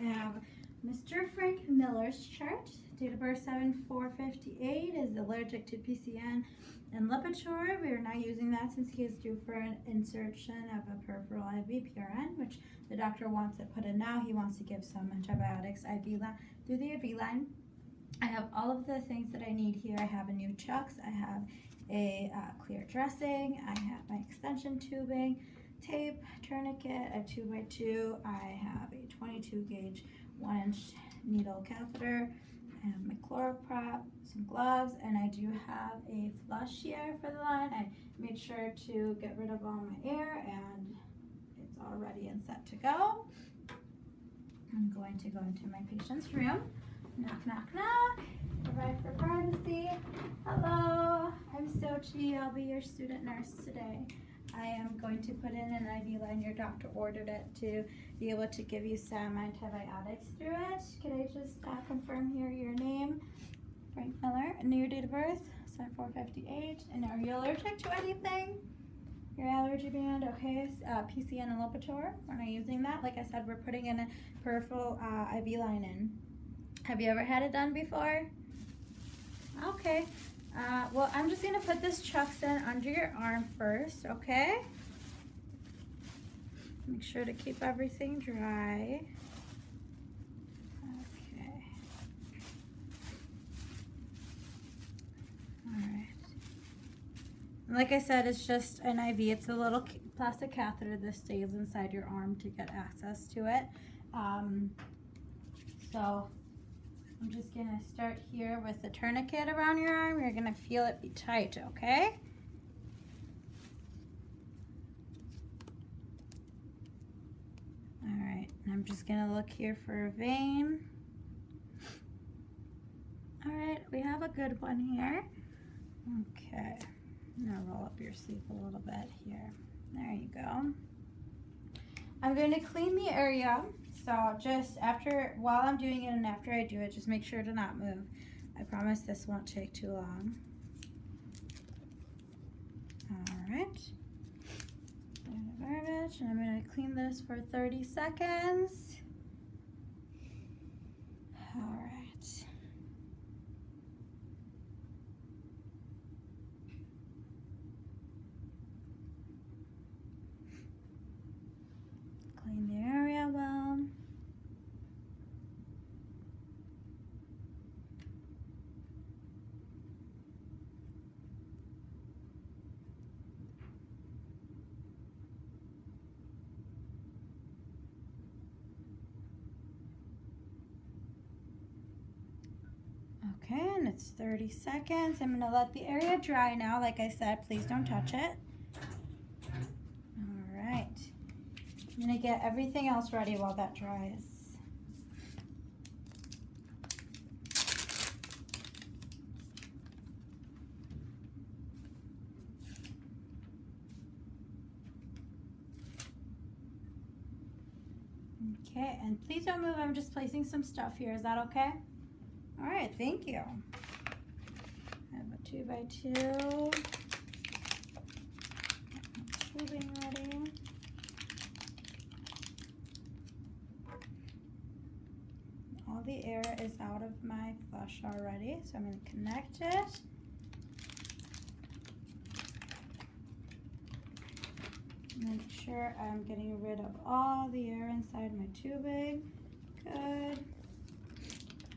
I have Mr. Frank Miller's chart. Date of birth 7/4/58, is allergic to PCN and Lipitor. We are not using that since he is due for an insertion of a peripheral IV PRN, which the doctor wants it put in now. He wants to give some antibiotics through the IV line. I have all of the things that I need here. I have a new chucks. I have a clear dressing. I have my extension tubing, tape, tourniquet, a 2x2. I have a 22 gauge 1-inch needle catheter. I have my chloroprop, some gloves, and I do have a flush here for the line. I made sure to get rid of all my air, and it's all ready and set to go. I'm going to go into my patient's room. Knock, knock, knock. Provide for privacy. Hello, I'm Sochi. I'll be your student nurse today. I am going to put in an IV line. Your doctor ordered it to be able to give you some antibiotics through it. Can I just confirm here your name? Frank Miller, and your date of birth, 7/4/58. And are you allergic to anything? Your allergy band, okay. PCN and Lipitor, we're not using that. Like I said, we're putting in a peripheral IV line in. Have you ever had it done before? Okay. Well, I'm just going to put this chucks in under your arm first, okay? Make sure to keep everything dry. Okay. All right. And like I said, it's just an IV. It's a little plastic catheter that stays inside your arm to get access to it. So I'm just gonna start here with the tourniquet around your arm. You're gonna feel it be tight, okay? All right, and I'm just gonna look here for a vein. All right, we have a good one here. Okay, I'm gonna roll up your sleeve a little bit here. There you go. I'm going to clean the area. So just while I'm doing it and after I do it, just make sure to not move. I promise this won't take too long. All right. Garbage, and I'm going to clean this for 30 seconds. All right. Clean the area well. Okay, and it's 30 seconds. I'm going to let the area dry now. Like I said, please don't touch it. All right. I'm going to get everything else ready while that dries. Okay, and please don't move. I'm just placing some stuff here. Is that okay? All right, thank you. I have a 2x2. Tubing ready. All the air is out of my flush already, so I'm going to connect it. Make sure I'm getting rid of all the air inside my tubing. Good.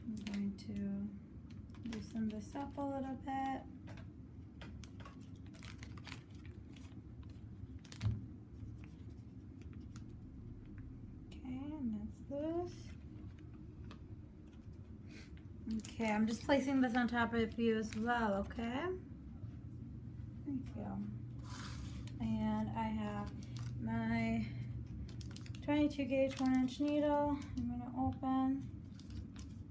I'm going to loosen this up a little bit. Okay, and that's loose. Okay, I'm just placing this on top of you as well, okay? Thank you. And I have my 22 gauge 1-inch needle. I'm going to open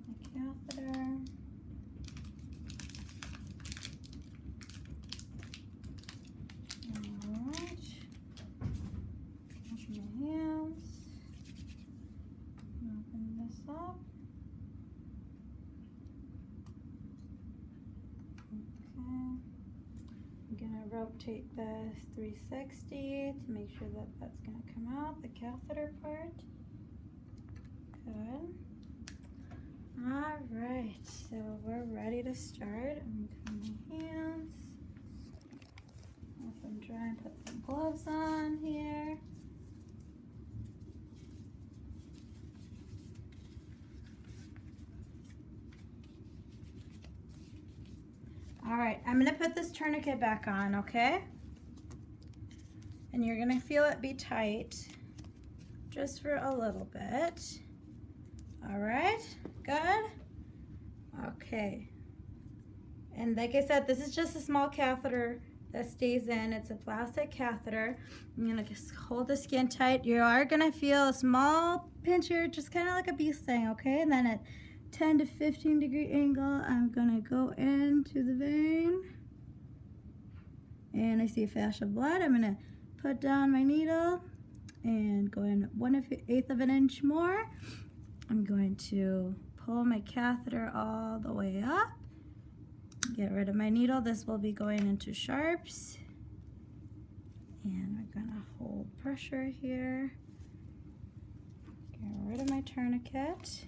the catheter. Alright. Wash my hands. Open this up. I'm going to rotate this 360 to make sure that that's going to come out, the catheter part. Good. All right, so we're ready to start. I'm going to clean my hands. Let them dry and put some gloves on here. All right, I'm gonna put this tourniquet back on, okay? And you're gonna feel it be tight just for a little bit. All right, good. Okay. And like I said, this is just a small catheter that stays in. It's a plastic catheter. I'm gonna just hold the skin tight. You are gonna feel a small pinch here, just kind of like a bee sting, okay? And then at 10 to 15 degree angle, I'm gonna go into the vein. And I see a flash of blood. I'm gonna put down my needle and go in 1/8 of an inch more. I'm going to pull my catheter all the way up. Get rid of my needle. This will be going into sharps. And we're gonna hold pressure here. Get rid of my tourniquet.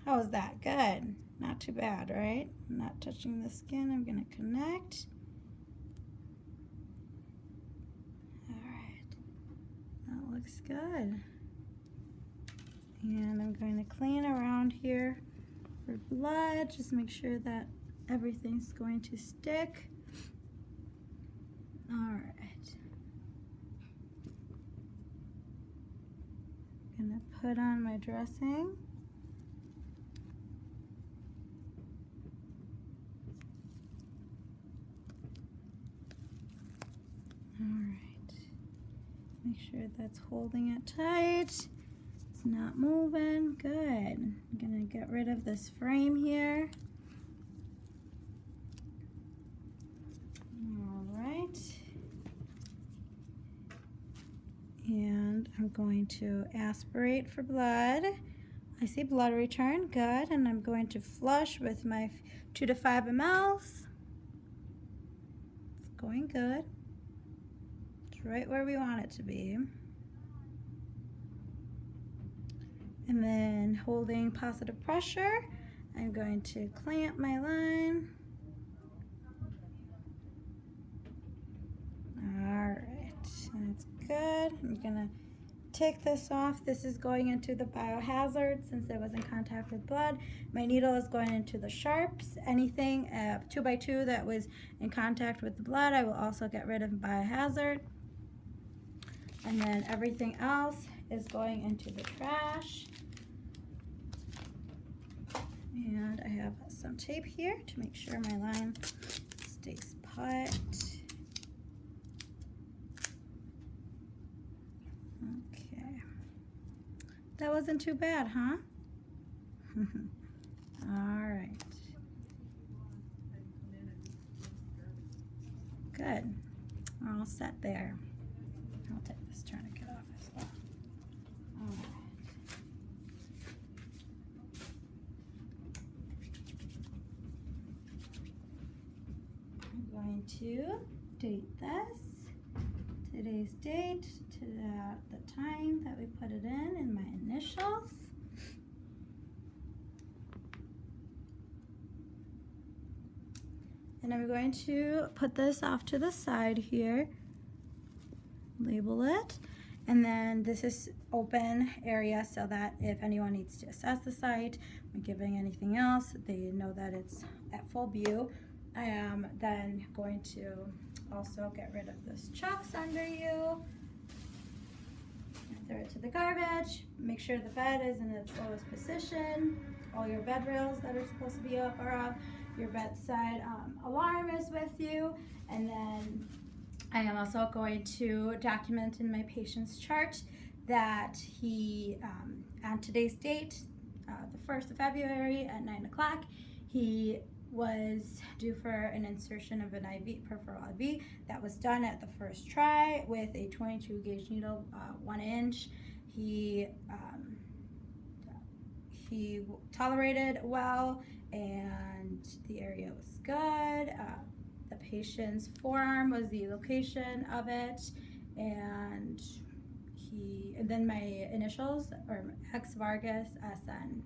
How was that? Good. Not too bad, right? I'm not touching the skin. I'm gonna connect. All right. That looks good. And I'm going to clean around here for blood. Just make sure that everything's going to stick. All right. I'm gonna put on my dressing. All right. Make sure that's holding it tight. It's not moving. Good. I'm gonna get rid of this frame here. All right. And I'm going to aspirate for blood. I see blood return. Good. And I'm going to flush with my 2 to 5 mLs. It's going good. It's right where we want it to be. And then holding positive pressure, I'm going to clamp my line. All right, that's good. I'm gonna take this off. This is going into the biohazard since it was in contact with blood. My needle is going into the sharps. Anything 2 by 2 that was in contact with the blood, I will also get rid of biohazard. And then everything else is going into the trash. And I have some tape here to make sure my line stays put. Okay. That wasn't too bad, huh? All right. Good. We're all set there. I'll take this tourniquet off as well. All right. I'm going to date this. Today's date to the time that we put it in my initials. And I'm going to put this off to the side here. Label it, and then this is open area so that if anyone needs to assess the site when giving anything else, they know that it's at full view. I am then going to also get rid of this chucks under you, throw it to the garbage. Make sure the bed is in its lowest position. All your bed rails that are supposed to be up are up. Your bedside alarm is with you, and then I am also going to document in my patient's chart that he, on today's date, the 1st of February at 9 o'clock, he was due for an insertion of an IV, peripheral IV. That was done at the first try with a 22 gauge needle, 1 inch. He tolerated well, and the area was good. The patient's forearm was the location of it, and then my initials, or X Vargas SN.